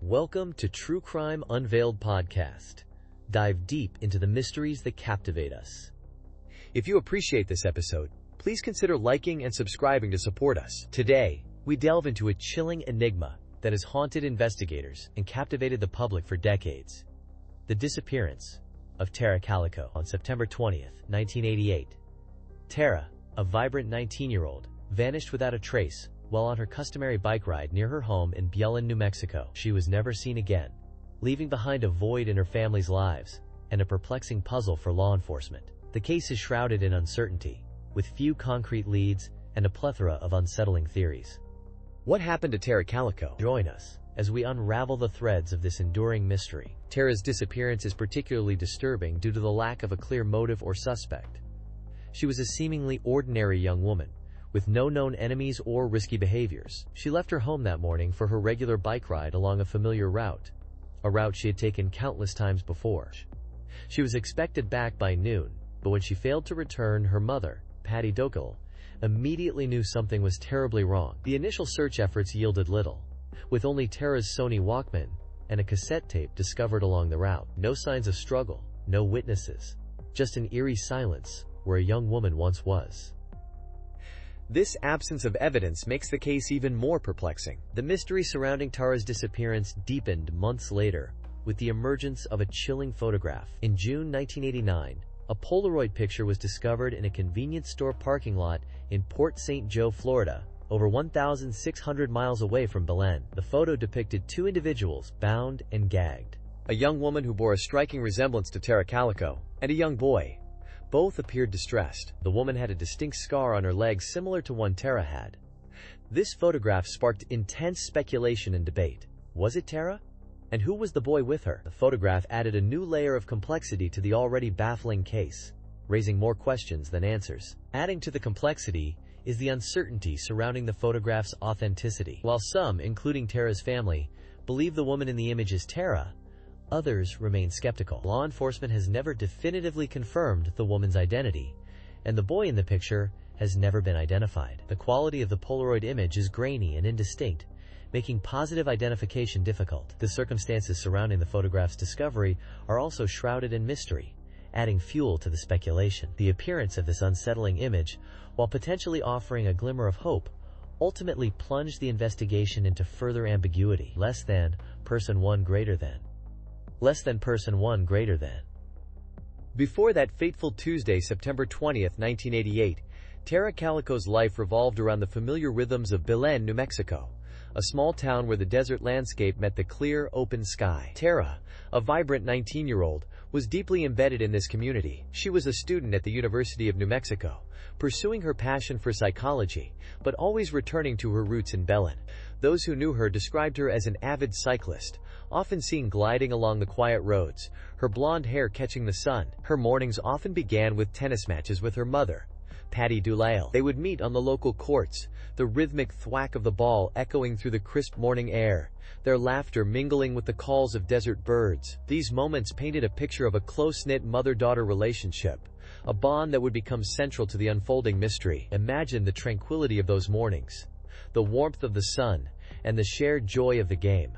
Welcome to True Crime Unveiled Podcast. Dive deep into the mysteries that captivate us. If you appreciate this episode, please consider liking and subscribing to support us. Today, we delve into a chilling enigma that has haunted investigators and captivated the public for decades. The disappearance of Tara Calico on September 20th, 1988. Tara, a vibrant 19-year-old, vanished without a trace while on her customary bike ride near her home in Belen, New Mexico. She was never seen again, leaving behind a void in her family's lives and a perplexing puzzle for law enforcement. The case is shrouded in uncertainty, with few concrete leads and a plethora of unsettling theories. What happened to Tara Calico? Join us as we unravel the threads of this enduring mystery. Tara's disappearance is particularly disturbing due to the lack of a clear motive or suspect. She was a seemingly ordinary young woman, with no known enemies or risky behaviors. She left her home that morning for her regular bike ride along a familiar route, a route she had taken countless times before. She was expected back by noon, but when she failed to return, her mother, Patty Doyle, immediately knew something was terribly wrong. The initial search efforts yielded little, with only Tara's Sony Walkman and a cassette tape discovered along the route. No signs of struggle, no witnesses, just an eerie silence where a young woman once was. This absence of evidence makes the case even more perplexing. The mystery surrounding Tara's disappearance deepened months later with the emergence of a chilling photograph. In June 1989, a Polaroid picture was discovered in a convenience store parking lot in Port St. Joe, Florida, over 1,600 miles away from Belen. The photo depicted two individuals bound and gagged. A young woman who bore a striking resemblance to Tara Calico, and a young boy. Both appeared distressed. The woman had a distinct scar on her leg similar to one Tara had. This photograph sparked intense speculation and debate. Was it Tara? And who was the boy with her? The photograph added a new layer of complexity to the already baffling case, raising more questions than answers. Adding to the complexity is the uncertainty surrounding the photograph's authenticity. While some, including Tara's family, believe the woman in the image is Tara, others remain skeptical. Law enforcement has never definitively confirmed the woman's identity, and the boy in the picture has never been identified. The quality of the Polaroid image is grainy and indistinct, making positive identification difficult. The circumstances surrounding the photograph's discovery are also shrouded in mystery, adding fuel to the speculation. The appearance of this unsettling image, while potentially offering a glimmer of hope, ultimately plunged the investigation into further ambiguity. Less than, person one greater than. Less than, person one greater than. Before that fateful Tuesday, September 20th, 1988, Tara Calico's life revolved around the familiar rhythms of Belen, New Mexico, a small town where the desert landscape met the clear, open sky. Tara, a vibrant 19-year-old, was deeply embedded in this community. She was a student at the University of New Mexico, pursuing her passion for psychology, but always returning to her roots in Belen. Those who knew her described her as an avid cyclist, often seen gliding along the quiet roads, her blonde hair catching the sun. Her mornings often began with tennis matches with her mother, Patty Doyle. They would meet on the local courts, the rhythmic thwack of the ball echoing through the crisp morning air, their laughter mingling with the calls of desert birds. These moments painted a picture of a close-knit mother-daughter relationship, a bond that would become central to the unfolding mystery. Imagine the tranquility of those mornings, the warmth of the sun, and the shared joy of the game.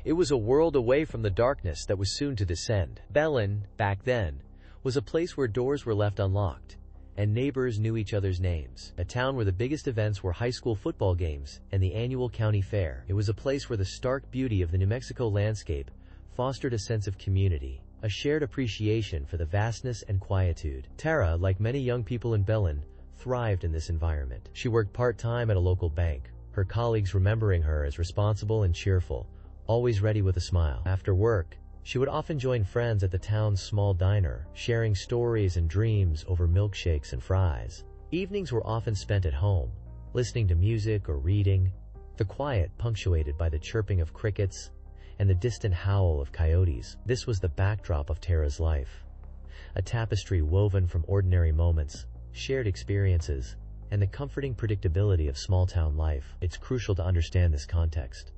It was a world away from the darkness that was soon to descend. Belen, back then, was a place where doors were left unlocked, and neighbors knew each other's names. A town where the biggest events were high school football games and the annual county fair. It was a place where the stark beauty of the New Mexico landscape fostered a sense of community, a shared appreciation for the vastness and quietude. Tara, like many young people in Belen, thrived in this environment. She worked part-time at a local bank, her colleagues remembering her as responsible and cheerful, always ready with a smile. After work, she would often join friends at the town's small diner, sharing stories and dreams over milkshakes and fries. Evenings were often spent at home, listening to music or reading, the quiet punctuated by the chirping of crickets and the distant howl of coyotes. This was the backdrop of Tara's life, a tapestry woven from ordinary moments, shared experiences, and the comforting predictability of small-town life. It's crucial to understand this context,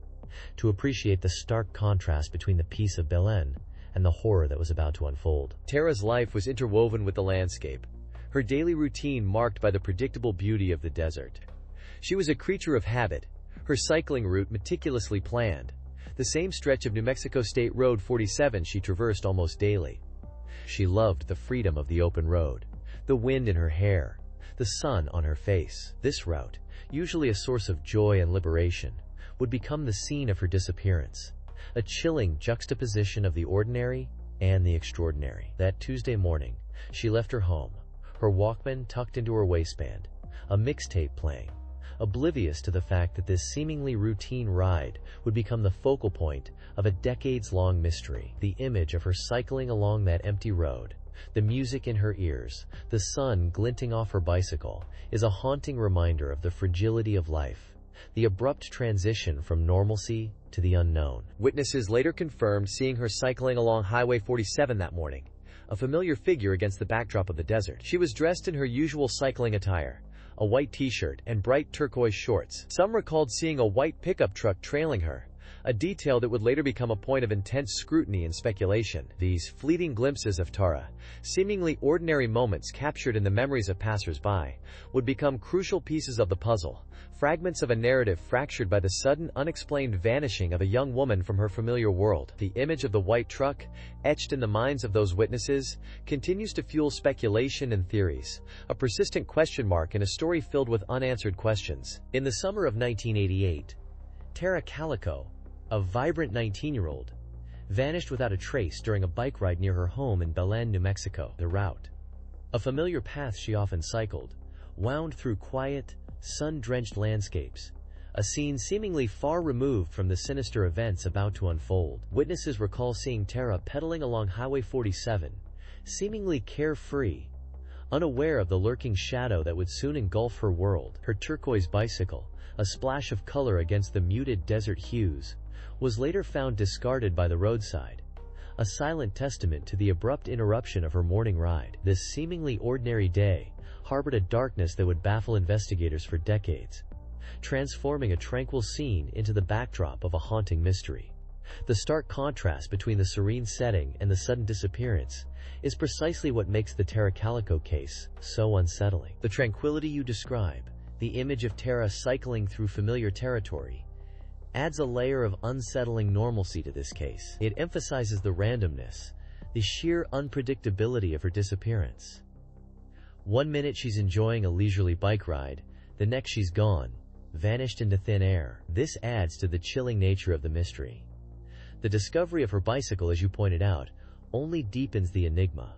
to appreciate the stark contrast between the peace of Belen and the horror that was about to unfold. Tara's life was interwoven with the landscape, her daily routine marked by the predictable beauty of the desert. She was a creature of habit, her cycling route meticulously planned, the same stretch of New Mexico State Road 47 she traversed almost daily. She loved the freedom of the open road, the wind in her hair, the sun on her face. This route, usually a source of joy and liberation, would become the scene of her disappearance, a chilling juxtaposition of the ordinary and the extraordinary. That Tuesday morning, she left her home, her Walkman tucked into her waistband, a mixtape playing, oblivious to the fact that this seemingly routine ride would become the focal point of a decades-long mystery. The image of her cycling along that empty road, the music in her ears, the sun glinting off her bicycle, is a haunting reminder of the fragility of life, the abrupt transition from normalcy to the unknown. Witnesses later confirmed seeing her cycling along Highway 47 that morning, a familiar figure against the backdrop of the desert. She was dressed in her usual cycling attire, a white t-shirt and bright turquoise shorts. Some recalled seeing a white pickup truck trailing her, a detail that would later become a point of intense scrutiny and speculation. These fleeting glimpses of Tara, seemingly ordinary moments captured in the memories of passers-by, would become crucial pieces of the puzzle, fragments of a narrative fractured by the sudden, unexplained vanishing of a young woman from her familiar world. The image of the white truck, etched in the minds of those witnesses, continues to fuel speculation and theories, a persistent question mark in a story filled with unanswered questions. In the summer of 1988, Tara Calico, a vibrant 19-year-old, vanished without a trace during a bike ride near her home in Belen, New Mexico. The route, a familiar path she often cycled, wound through quiet, sun-drenched landscapes, a scene seemingly far removed from the sinister events about to unfold. Witnesses recall seeing Tara pedaling along Highway 47, seemingly carefree, unaware of the lurking shadow that would soon engulf her world. Her turquoise bicycle, a splash of color against the muted desert hues, was later found discarded by the roadside, a silent testament to the abrupt interruption of her morning ride. This seemingly ordinary day harbored a darkness that would baffle investigators for decades, transforming a tranquil scene into the backdrop of a haunting mystery. The stark contrast between the serene setting and the sudden disappearance is precisely what makes the Tara Calico case so unsettling. The tranquility you describe, the image of Tara cycling through familiar territory, adds a layer of unsettling normalcy to this case. It emphasizes the randomness, the sheer unpredictability of her disappearance. One minute she's enjoying a leisurely bike ride, the next she's gone, vanished into thin air. This adds to the chilling nature of the mystery. The discovery of her bicycle, as you pointed out, only deepens the enigma.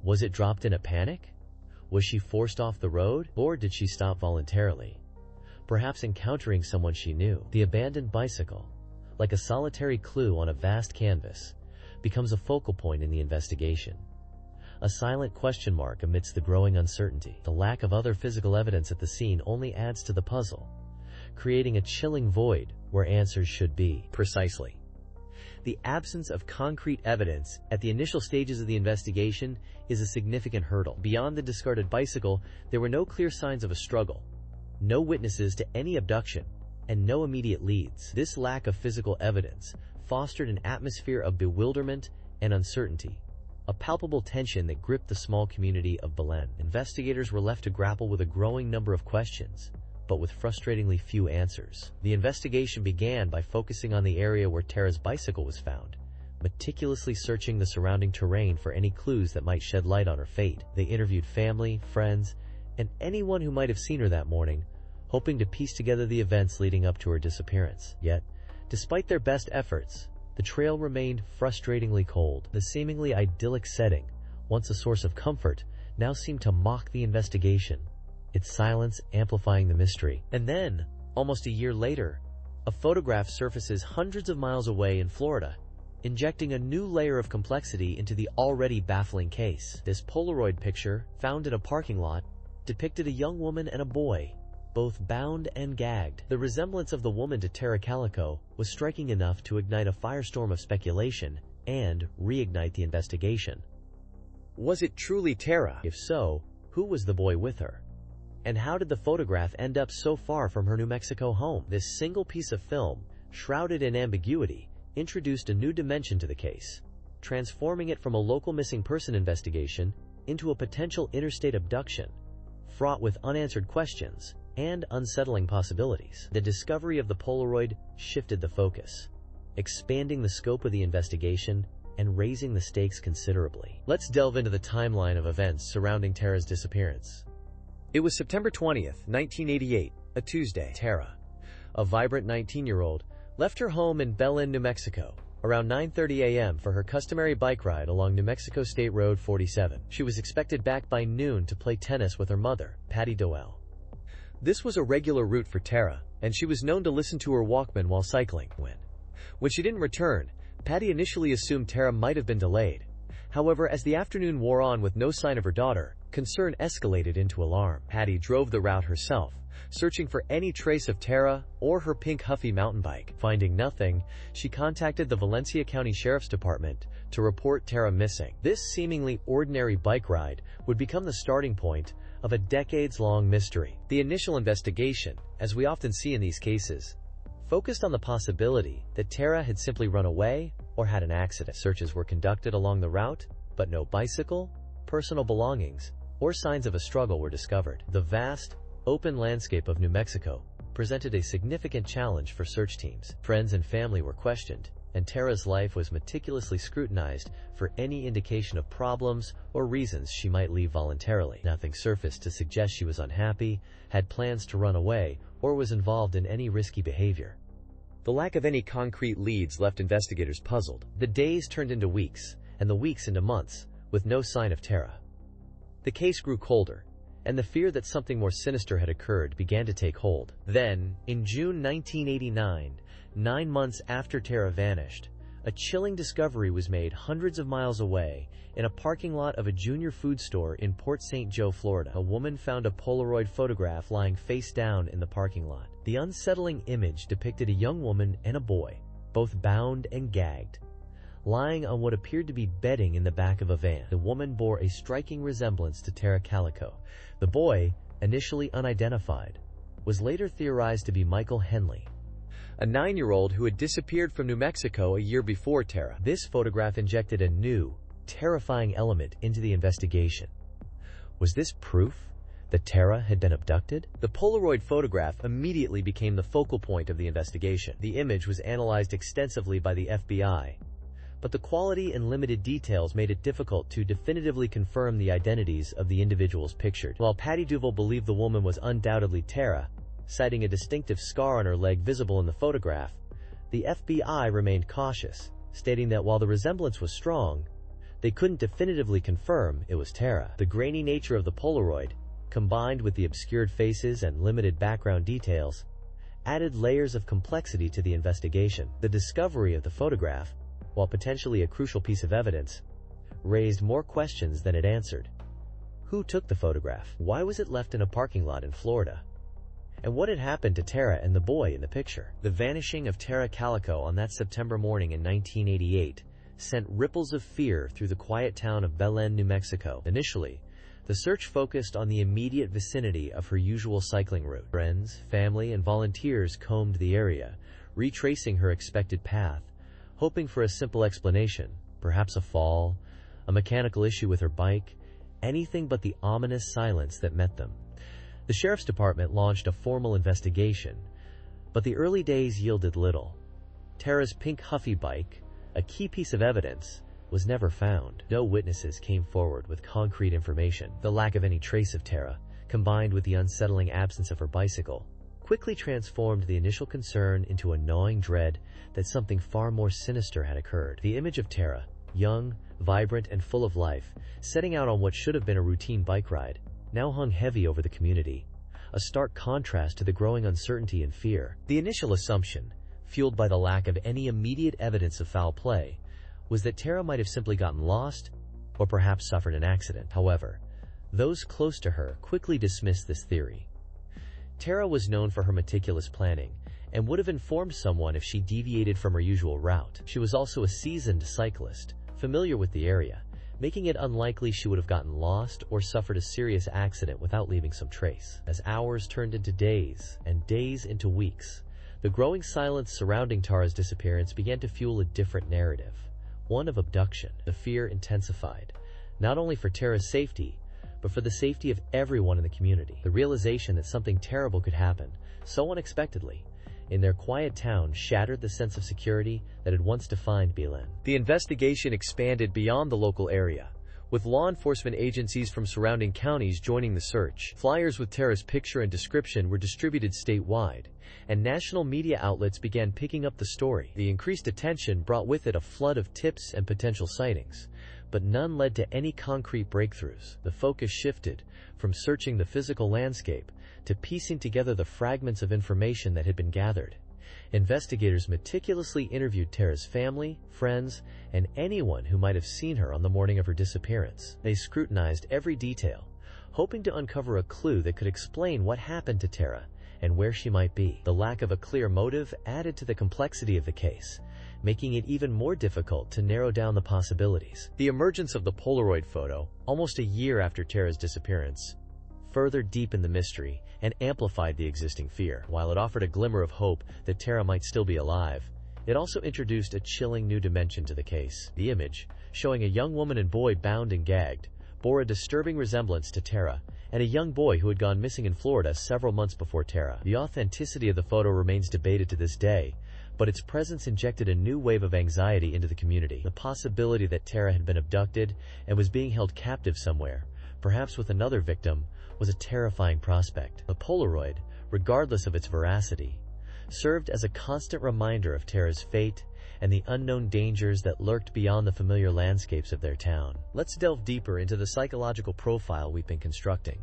Was it dropped in a panic? Was she forced off the road? Or did she stop voluntarily, perhaps encountering someone she knew? The abandoned bicycle, like a solitary clue on a vast canvas, becomes a focal point in the investigation, a silent question mark amidst the growing uncertainty. The lack of other physical evidence at the scene only adds to the puzzle, creating a chilling void where answers should be. Precisely. The absence of concrete evidence at the initial stages of the investigation is a significant hurdle. Beyond the discarded bicycle, there were no clear signs of a struggle, no witnesses to any abduction, and no immediate leads. This lack of physical evidence fostered an atmosphere of bewilderment and uncertainty, a palpable tension that gripped the small community of Belen. Investigators were left to grapple with a growing number of questions, but with frustratingly few answers. The investigation began by focusing on the area where Tara's bicycle was found, meticulously searching the surrounding terrain for any clues that might shed light on her fate. They interviewed family, friends, and anyone who might have seen her that morning, hoping to piece together the events leading up to her disappearance. Yet, despite their best efforts, the trail remained frustratingly cold. The seemingly idyllic setting, once a source of comfort, now seemed to mock the investigation, its silence amplifying the mystery. And then, almost a year later, a photograph surfaces hundreds of miles away in Florida, injecting a new layer of complexity into the already baffling case. This Polaroid picture, found in a parking lot, depicted a young woman and a boy, both bound and gagged. The resemblance of the woman to Tara Calico was striking enough to ignite a firestorm of speculation and reignite the investigation. Was it truly Tara? If so, who was the boy with her? And how did the photograph end up so far from her New Mexico home? This single piece of film, shrouded in ambiguity, introduced a new dimension to the case, transforming it from a local missing person investigation into a potential interstate abduction, fraught with unanswered questions and unsettling possibilities. The discovery of the Polaroid shifted the focus. expanding the scope of the investigation and raising the stakes considerably. Let's delve into the timeline of events surrounding Tara's disappearance. It was September 20th, 1988, a Tuesday. Tara, a vibrant 19-year-old, left her home in Belen, New Mexico, around 9:30 a.m. for her customary bike ride along New Mexico State Road 47. She was expected back by noon to play tennis with her mother, Patty Doel. This was a regular route for Tara, and she was known to listen to her Walkman while cycling. When she didn't return, Patty initially assumed Tara might have been delayed. However, as the afternoon wore on with no sign of her daughter, concern escalated into alarm. Patty drove the route herself, searching for any trace of Tara or her pink Huffy mountain bike. Finding nothing, she contacted the Valencia County Sheriff's Department to report Tara missing. This seemingly ordinary bike ride would become the starting point of a decades-long mystery. The initial investigation, as we often see in these cases, focused on the possibility that Tara had simply run away or had an accident. Searches were conducted along the route, but no bicycle, personal belongings, or signs of a struggle were discovered. The vast, open landscape of New Mexico presented a significant challenge for search teams. Friends and family were questioned, and Tara's life was meticulously scrutinized for any indication of problems or reasons she might leave voluntarily. Nothing surfaced to suggest she was unhappy, had plans to run away, or was involved in any risky behavior. The lack of any concrete leads left investigators puzzled. The days turned into weeks, and the weeks into months, with no sign of Tara. The case grew colder, and the fear that something more sinister had occurred began to take hold. Then, in June 1989, 9 months after Tara vanished, a chilling discovery was made hundreds of miles away in a parking lot of a junior food store in Port St. Joe, Florida. A woman found a Polaroid photograph lying face down in the parking lot. The unsettling image depicted a young woman and a boy, both bound and gagged, lying on what appeared to be bedding in the back of a van. The woman bore a striking resemblance to Tara Calico. The boy, initially unidentified, was later theorized to be Michael Henley, a 9-year-old who had disappeared from New Mexico a year before Tara. This photograph injected a new, terrifying element into the investigation. Was this proof that Tara had been abducted? The Polaroid photograph immediately became the focal point of the investigation. The image was analyzed extensively by the FBI, but the quality and limited details made it difficult to definitively confirm the identities of the individuals pictured. While Patty Duval believed the woman was undoubtedly Tara, citing a distinctive scar on her leg visible in the photograph, the FBI remained cautious, stating that while the resemblance was strong, they couldn't definitively confirm it was Tara. The grainy nature of the Polaroid, combined with the obscured faces and limited background details, added layers of complexity to the investigation. The discovery of the photograph, while potentially a crucial piece of evidence, raised more questions than it answered. Who took the photograph? Why was it left in a parking lot in Florida? And what had happened to Tara and the boy in the picture? The vanishing of Tara Calico on that September morning in 1988 sent ripples of fear through the quiet town of Belen, New Mexico. Initially, the search focused on the immediate vicinity of her usual cycling route. Friends, family, and volunteers combed the area, retracing her expected path, hoping for a simple explanation, perhaps a fall, a mechanical issue with her bike, anything but the ominous silence that met them. The Sheriff's Department launched a formal investigation, but the early days yielded little. Tara's pink Huffy bike, a key piece of evidence, was never found. No witnesses came forward with concrete information. The lack of any trace of Tara, combined with the unsettling absence of her bicycle, quickly transformed the initial concern into a gnawing dread that something far more sinister had occurred. The image of Tara, young, vibrant, and full of life, setting out on what should have been a routine bike ride, now hung heavy over the community, a stark contrast to the growing uncertainty and fear. The initial assumption, fueled by the lack of any immediate evidence of foul play, was that Tara might have simply gotten lost or perhaps suffered an accident. However, those close to her quickly dismissed this theory. Tara was known for her meticulous planning and would have informed someone if she deviated from her usual route. She was also a seasoned cyclist, familiar with the area, making it unlikely she would have gotten lost or suffered a serious accident without leaving some trace. As hours turned into days and days into weeks, the growing silence surrounding Tara's disappearance began to fuel a different narrative, one of abduction. The fear intensified, not only for Tara's safety, but for the safety of everyone in the community. The realization that something terrible could happen so unexpectedly in their quiet town shattered the sense of security that had once defined Belen. The investigation expanded beyond the local area, with law enforcement agencies from surrounding counties joining the search. Flyers with Tara's picture and description were distributed statewide, and national media outlets began picking up the story. The increased attention brought with it a flood of tips and potential sightings, but none led to any concrete breakthroughs. The focus shifted from searching the physical landscape to piecing together the fragments of information that had been gathered. Investigators meticulously interviewed Tara's family, friends, and anyone who might have seen her on the morning of her disappearance. They scrutinized every detail, hoping to uncover a clue that could explain what happened to Tara and where she might be. The lack of a clear motive added to the complexity of the case, making it even more difficult to narrow down the possibilities. The emergence of the Polaroid photo, almost a year after Tara's disappearance, further deepened the mystery and amplified the existing fear. While it offered a glimmer of hope that Tara might still be alive, it also introduced a chilling new dimension to the case. The image, showing a young woman and boy bound and gagged, bore a disturbing resemblance to Tara and a young boy who had gone missing in Florida several months before Tara. The authenticity of the photo remains debated to this day, but its presence injected a new wave of anxiety into the community. The possibility that Tara had been abducted and was being held captive somewhere, perhaps with another victim, was a terrifying prospect. The Polaroid, regardless of its veracity, served as a constant reminder of Tara's fate and the unknown dangers that lurked beyond the familiar landscapes of their town. Let's delve deeper into the psychological profile we've been constructing.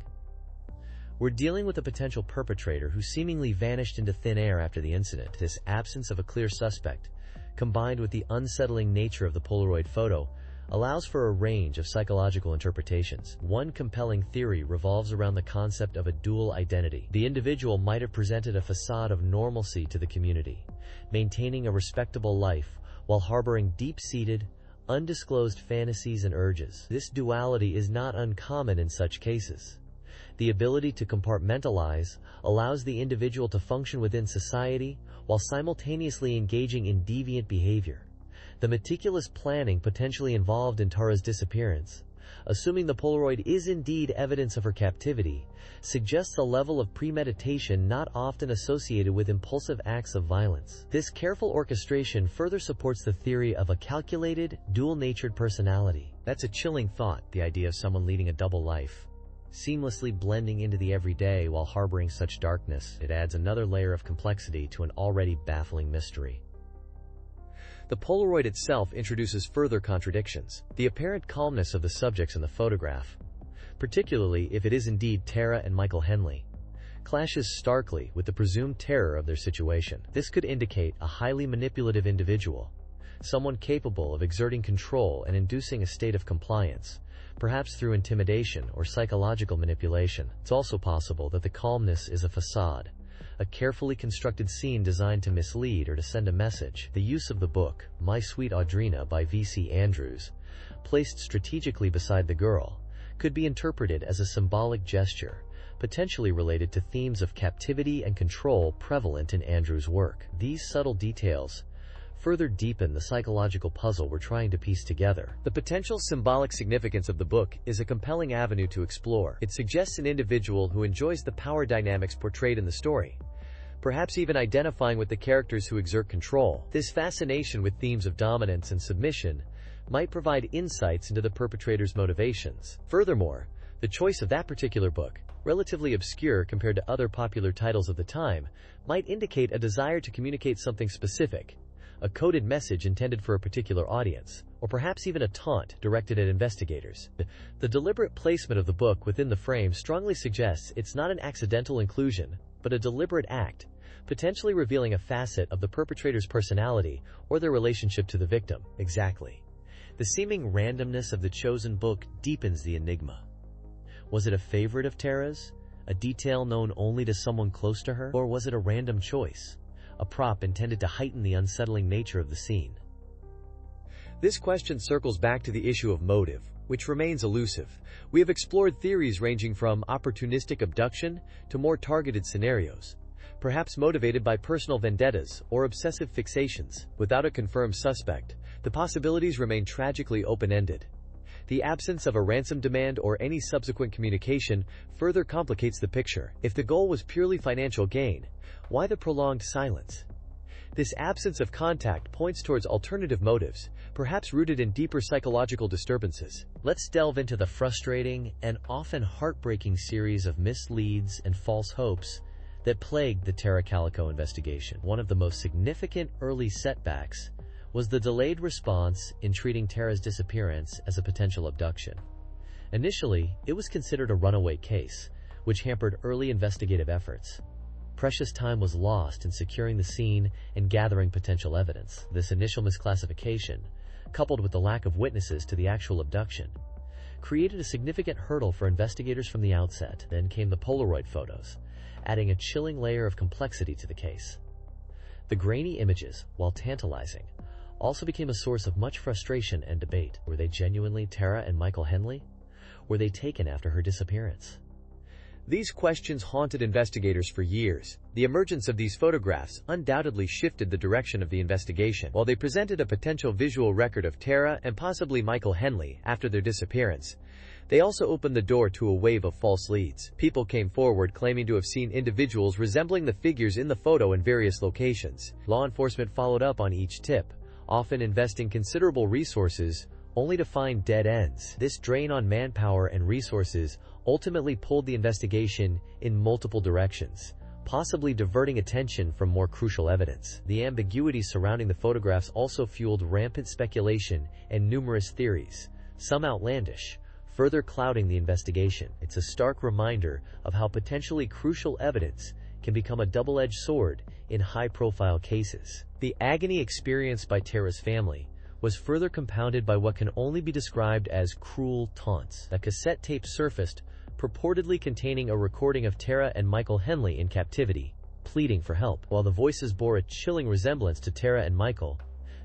We're dealing with a potential perpetrator who seemingly vanished into thin air after the incident. This absence of a clear suspect, combined with the unsettling nature of the Polaroid photo, allows for a range of psychological interpretations. One compelling theory revolves around the concept of a dual identity. The individual might have presented a facade of normalcy to the community, maintaining a respectable life while harboring deep-seated, undisclosed fantasies and urges. This duality is not uncommon in such cases. The ability to compartmentalize allows the individual to function within society while simultaneously engaging in deviant behavior. The meticulous planning potentially involved in Tara's disappearance, assuming the Polaroid is indeed evidence of her captivity, suggests a level of premeditation not often associated with impulsive acts of violence. This careful orchestration further supports the theory of a calculated, dual-natured personality. That's a chilling thought, the idea of someone leading a double life, seamlessly blending into the everyday while harboring such darkness. It adds another layer of complexity to an already baffling mystery. The Polaroid itself introduces further contradictions. The apparent calmness of the subjects in the photograph, particularly if it is indeed Tara and Michael Henley, clashes starkly with the presumed terror of their situation. This could indicate a highly manipulative individual, someone capable of exerting control and inducing a state of compliance, perhaps through intimidation or psychological manipulation. It's also possible that the calmness is a facade, a carefully constructed scene designed to mislead or to send a message. The use of the book, My Sweet Audrina by V.C. Andrews, placed strategically beside the girl, could be interpreted as a symbolic gesture, potentially related to themes of captivity and control prevalent in Andrews' work. These subtle details further deepen the psychological puzzle we're trying to piece together. The potential symbolic significance of the book is a compelling avenue to explore. It suggests an individual who enjoys the power dynamics portrayed in the story, perhaps even identifying with the characters who exert control. This fascination with themes of dominance and submission might provide insights into the perpetrator's motivations. Furthermore, the choice of that particular book, relatively obscure compared to other popular titles of the time, might indicate a desire to communicate something specific, a coded message intended for a particular audience, or perhaps even a taunt directed at investigators. The deliberate placement of the book within the frame strongly suggests it's not an accidental inclusion, but a deliberate act, potentially revealing a facet of the perpetrator's personality or their relationship to the victim. Exactly. The seeming randomness of the chosen book deepens the enigma. Was it a favorite of Tara's, a detail known only to someone close to her, or was it a random choice, a prop intended to heighten the unsettling nature of the scene? This question circles back to the issue of motive, which remains elusive. We have explored theories ranging from opportunistic abduction to more targeted scenarios, perhaps motivated by personal vendettas or obsessive fixations. Without a confirmed suspect, the possibilities remain tragically open-ended. The absence of a ransom demand or any subsequent communication further complicates the picture. If the goal was purely financial gain, why the prolonged silence? This absence of contact points towards alternative motives, perhaps rooted in deeper psychological disturbances. Let's delve into the frustrating and often heartbreaking series of misleads and false hopes that plagued the Tara Calico investigation. One of the most significant early setbacks was the delayed response in treating Tara's disappearance as a potential abduction. Initially, it was considered a runaway case, which hampered early investigative efforts. Precious time was lost in securing the scene and gathering potential evidence. This initial misclassification, coupled with the lack of witnesses to the actual abduction, created a significant hurdle for investigators from the outset. Then came the Polaroid photos, adding a chilling layer of complexity to the case. The grainy images, while tantalizing, also became a source of much frustration and debate. Were they genuinely Tara and Michael Henley? Were they taken after her disappearance? These questions haunted investigators for years. The emergence of these photographs undoubtedly shifted the direction of the investigation. While they presented a potential visual record of Tara and possibly Michael Henley after their disappearance, they also opened the door to a wave of false leads. People came forward claiming to have seen individuals resembling the figures in the photo in various locations. Law enforcement followed up on each tip, often investing considerable resources only to find dead ends. This drain on manpower and resources ultimately pulled the investigation in multiple directions, possibly diverting attention from more crucial evidence. The ambiguity surrounding the photographs also fueled rampant speculation and numerous theories, some outlandish, further clouding the investigation. It's a stark reminder of how potentially crucial evidence can become a double-edged sword in high-profile cases. The agony experienced by Tara's family was further compounded by what can only be described as cruel taunts. A cassette tape surfaced, purportedly containing a recording of Tara and Michael Henley in captivity, pleading for help. While the voices bore a chilling resemblance to Tara and Michael,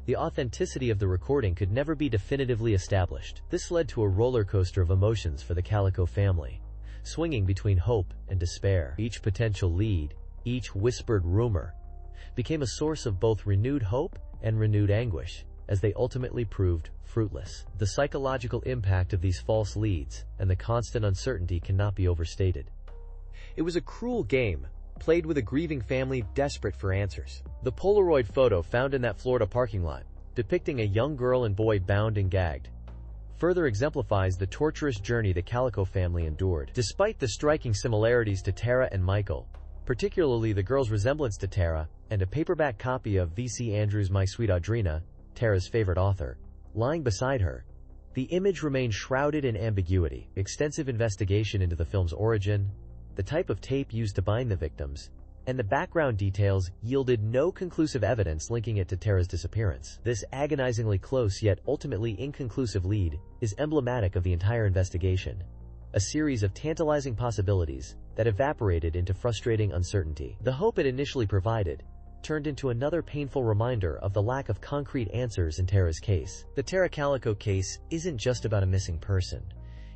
the authenticity of the recording could never be definitively established. This led to a roller coaster of emotions for the Calico family, swinging between hope and despair. Each potential lead, each whispered rumor, became a source of both renewed hope and renewed anguish, as they ultimately proved fruitless. The psychological impact of these false leads and the constant uncertainty cannot be overstated. It was a cruel game, played with a grieving family desperate for answers. The Polaroid photo found in that Florida parking lot, depicting a young girl and boy bound and gagged, further exemplifies the torturous journey the Calico family endured. Despite the striking similarities to Tara and Michael, particularly the girl's resemblance to Tara, and a paperback copy of V.C. Andrews' My Sweet Audrina, Tara's favorite author, lying beside her, the image remained shrouded in ambiguity. Extensive investigation into the film's origin, the type of tape used to bind the victims, and the background details yielded no conclusive evidence linking it to Tara's disappearance. This agonizingly close yet ultimately inconclusive lead is emblematic of the entire investigation, a series of tantalizing possibilities that evaporated into frustrating uncertainty. The hope it initially provided turned into another painful reminder of the lack of concrete answers in Tara's case. The Tara Calico case isn't just about a missing person.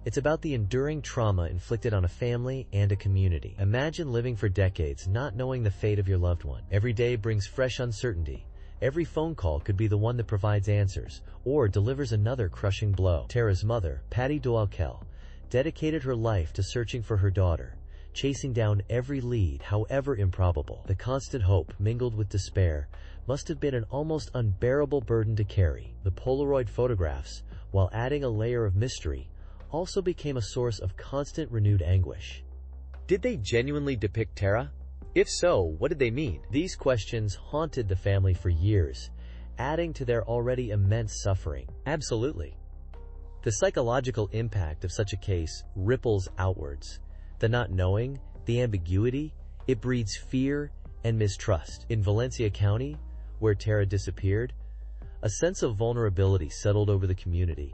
It's about the enduring trauma inflicted on a family and a community. Imagine living for decades not knowing the fate of your loved one. Every day brings fresh uncertainty. Every phone call could be the one that provides answers or delivers another crushing blow. Tara's mother, Patty Doyle, dedicated her life to searching for her daughter, chasing down every lead, however improbable. The constant hope, mingled with despair, must have been an almost unbearable burden to carry. The Polaroid photographs, while adding a layer of mystery, also became a source of constant renewed anguish. Did they genuinely depict Tara? If so, what did they mean? These questions haunted the family for years, adding to their already immense suffering. Absolutely. The psychological impact of such a case ripples outwards. The not knowing, the ambiguity, it breeds fear and mistrust. In Valencia County, where Tara disappeared, a sense of vulnerability settled over the community.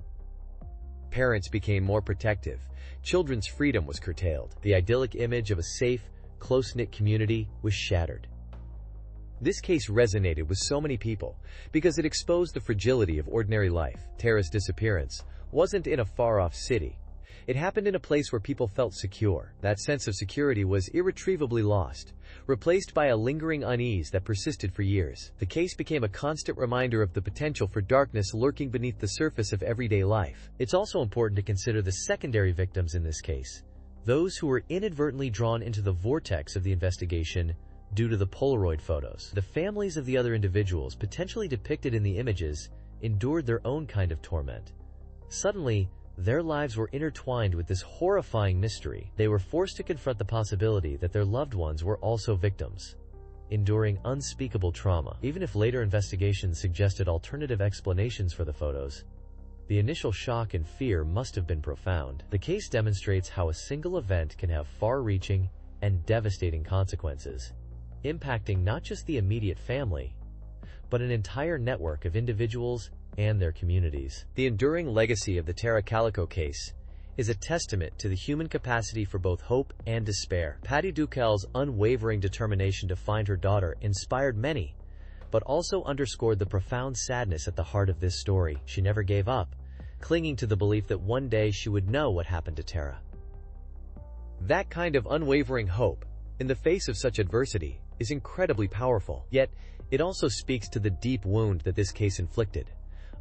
Parents became more protective. Children's freedom was curtailed. The idyllic image of a safe, close-knit community was shattered. This case resonated with so many people because it exposed the fragility of ordinary life. Tara's disappearance wasn't in a far-off city. It happened in a place where people felt secure. That sense of security was irretrievably lost, replaced by a lingering unease that persisted for years. The case became a constant reminder of the potential for darkness lurking beneath the surface of everyday life. It's also important to consider the secondary victims in this case, those who were inadvertently drawn into the vortex of the investigation due to the Polaroid photos. The families of the other individuals potentially depicted in the images endured their own kind of torment. Suddenly, their lives were intertwined with this horrifying mystery. They were forced to confront the possibility that their loved ones were also victims, enduring unspeakable trauma. Even if later investigations suggested alternative explanations for the photos, the initial shock and fear must have been profound. The case demonstrates how a single event can have far-reaching and devastating consequences, impacting not just the immediate family, but an entire network of individuals and their communities. The enduring legacy of the Tara Calico case is a testament to the human capacity for both hope and despair. Patty Dukel's unwavering determination to find her daughter inspired many, but also underscored the profound sadness at the heart of this story. She never gave up, clinging to the belief that one day she would know what happened to Tara. That kind of unwavering hope, in the face of such adversity, is incredibly powerful. Yet, it also speaks to the deep wound that this case inflicted,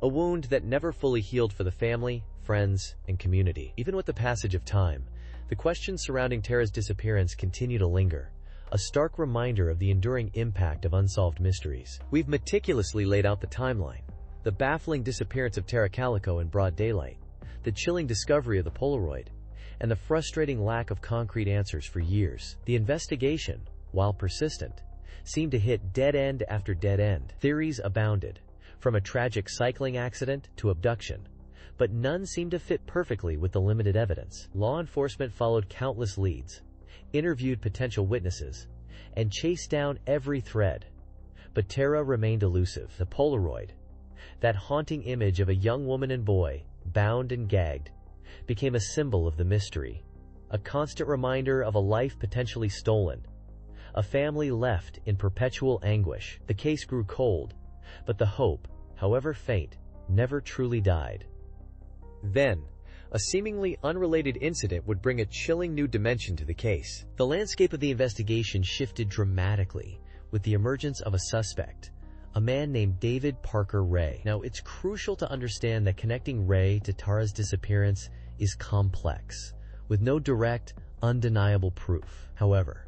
a wound that never fully healed for the family, friends, and community. Even with the passage of time, the questions surrounding Tara's disappearance continue to linger, a stark reminder of the enduring impact of unsolved mysteries. We've meticulously laid out the timeline: the baffling disappearance of Tara Calico in broad daylight, the chilling discovery of the Polaroid, and the frustrating lack of concrete answers for years. The investigation, while persistent, seemed to hit dead end after dead end. Theories abounded, from a tragic cycling accident to abduction, but none seemed to fit perfectly with the limited evidence. Law enforcement followed countless leads, interviewed potential witnesses, and chased down every thread. But Tara remained elusive. The Polaroid, that haunting image of a young woman and boy, bound and gagged, became a symbol of the mystery, a constant reminder of a life potentially stolen, a family left in perpetual anguish. The case grew cold, but the hope, however faint, never truly died. Then, a seemingly unrelated incident would bring a chilling new dimension to the case. The landscape of the investigation shifted dramatically with the emergence of a suspect, a man named David Parker Ray. Now, it's crucial to understand that connecting Ray to Tara's disappearance is complex, with no direct, undeniable proof. However,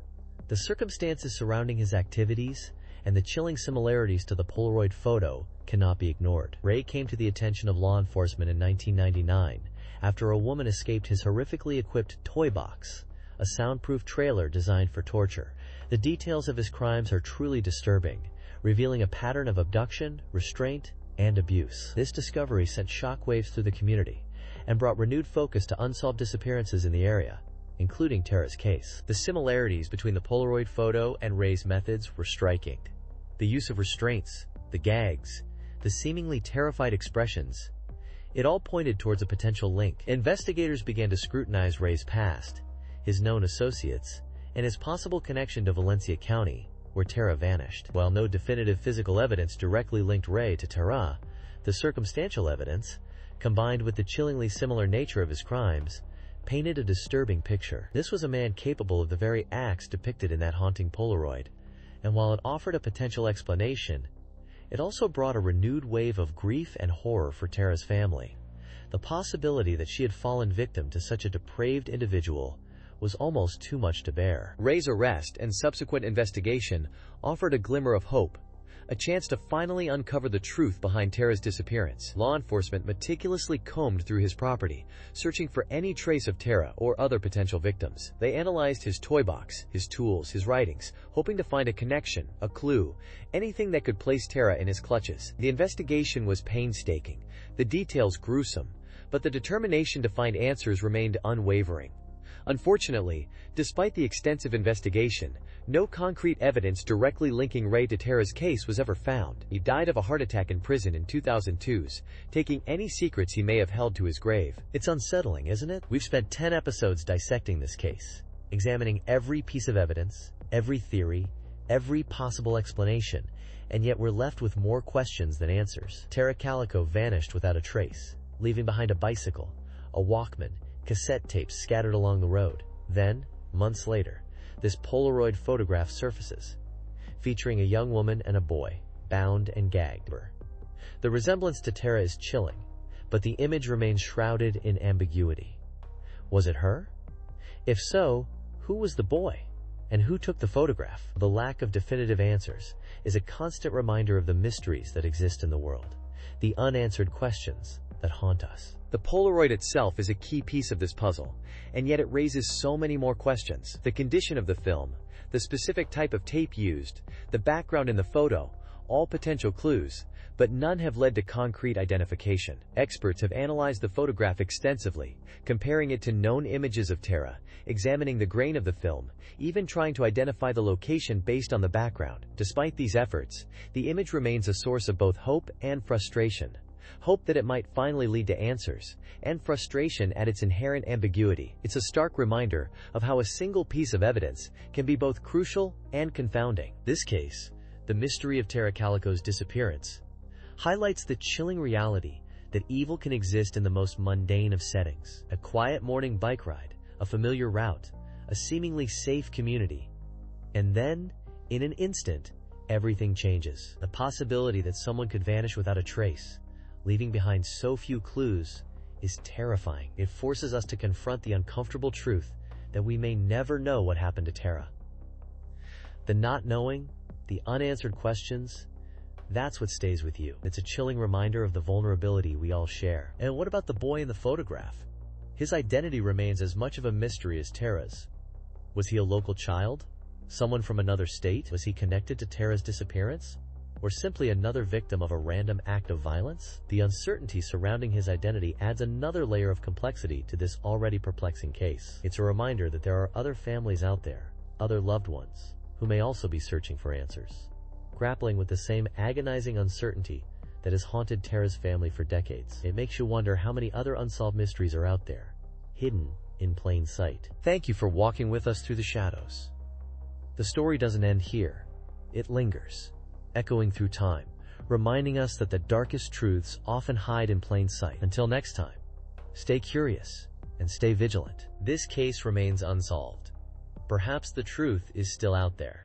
the circumstances surrounding his activities and the chilling similarities to the Polaroid photo cannot be ignored. Ray came to the attention of law enforcement in 1999 after a woman escaped his horrifically equipped toy box, a soundproof trailer designed for torture. The details of his crimes are truly disturbing, revealing a pattern of abduction, restraint, and abuse. This discovery sent shockwaves through the community and brought renewed focus to unsolved disappearances in the area, including Tara's case. The similarities between the Polaroid photo and Ray's methods were striking. The use of restraints, the gags, the seemingly terrified expressions, it all pointed towards a potential link. Investigators began to scrutinize Ray's past, his known associates, and his possible connection to Valencia County, where Tara vanished. While no definitive physical evidence directly linked Ray to Tara, the circumstantial evidence, combined with the chillingly similar nature of his crimes, painted a disturbing picture. This was a man capable of the very acts depicted in that haunting Polaroid, and while it offered a potential explanation, it also brought a renewed wave of grief and horror for Tara's family. The possibility that she had fallen victim to such a depraved individual was almost too much to bear. Ray's arrest and subsequent investigation offered a glimmer of hope, a chance to finally uncover the truth behind Tara's disappearance. Law enforcement meticulously combed through his property, searching for any trace of Tara or other potential victims. They analyzed his toy box, his tools, his writings, hoping to find a connection, a clue, anything that could place Tara in his clutches. The investigation was painstaking, the details gruesome, but the determination to find answers remained unwavering. Unfortunately, despite the extensive investigation, no concrete evidence directly linking Ray to Tara's case was ever found. He died of a heart attack in prison in 2002, taking any secrets he may have held to his grave. It's unsettling, isn't it? We've spent 10 episodes dissecting this case, examining every piece of evidence, every theory, every possible explanation, and yet we're left with more questions than answers. Tara Calico vanished without a trace, leaving behind a bicycle, a Walkman, cassette tapes scattered along the road. Then, months later, this Polaroid photograph surfaces, featuring a young woman and a boy, bound and gagged. The resemblance to Tara is chilling, but the image remains shrouded in ambiguity. Was it her? If so, who was the boy? And who took the photograph? The lack of definitive answers is a constant reminder of the mysteries that exist in the world, the unanswered questions that haunt us. The Polaroid itself is a key piece of this puzzle, and yet it raises so many more questions. The condition of the film, the specific type of tape used, the background in the photo, all potential clues, but none have led to concrete identification. Experts have analyzed the photograph extensively, comparing it to known images of Tara, examining the grain of the film, even trying to identify the location based on the background. Despite these efforts, the image remains a source of both hope and frustration. Hope that it might finally lead to answers, and frustration at its inherent ambiguity. It's a stark reminder of how a single piece of evidence can be both crucial and confounding. This case, the mystery of Tara Calico's disappearance, highlights the chilling reality that evil can exist in the most mundane of settings. A quiet morning bike ride, a familiar route, a seemingly safe community. And then, in an instant, everything changes. The possibility that someone could vanish without a trace, leaving behind so few clues, is terrifying. It forces us to confront the uncomfortable truth that we may never know what happened to Tara. The not knowing, the unanswered questions, that's what stays with you. It's a chilling reminder of the vulnerability we all share. And what about the boy in the photograph? His identity remains as much of a mystery as Tara's. Was he a local child? Someone from another state? Was he connected to Tara's disappearance? Or simply another victim of a random act of violence? The uncertainty surrounding his identity adds another layer of complexity to this already perplexing case. It's a reminder that there are other families out there, other loved ones, who may also be searching for answers, grappling with the same agonizing uncertainty that has haunted Tara's family for decades. It makes you wonder how many other unsolved mysteries are out there, hidden in plain sight. Thank you for walking with us through the shadows. The story doesn't end here. It lingers, echoing through time, reminding us that the darkest truths often hide in plain sight. Until next time, stay curious and stay vigilant. This case remains unsolved. Perhaps the truth is still out there.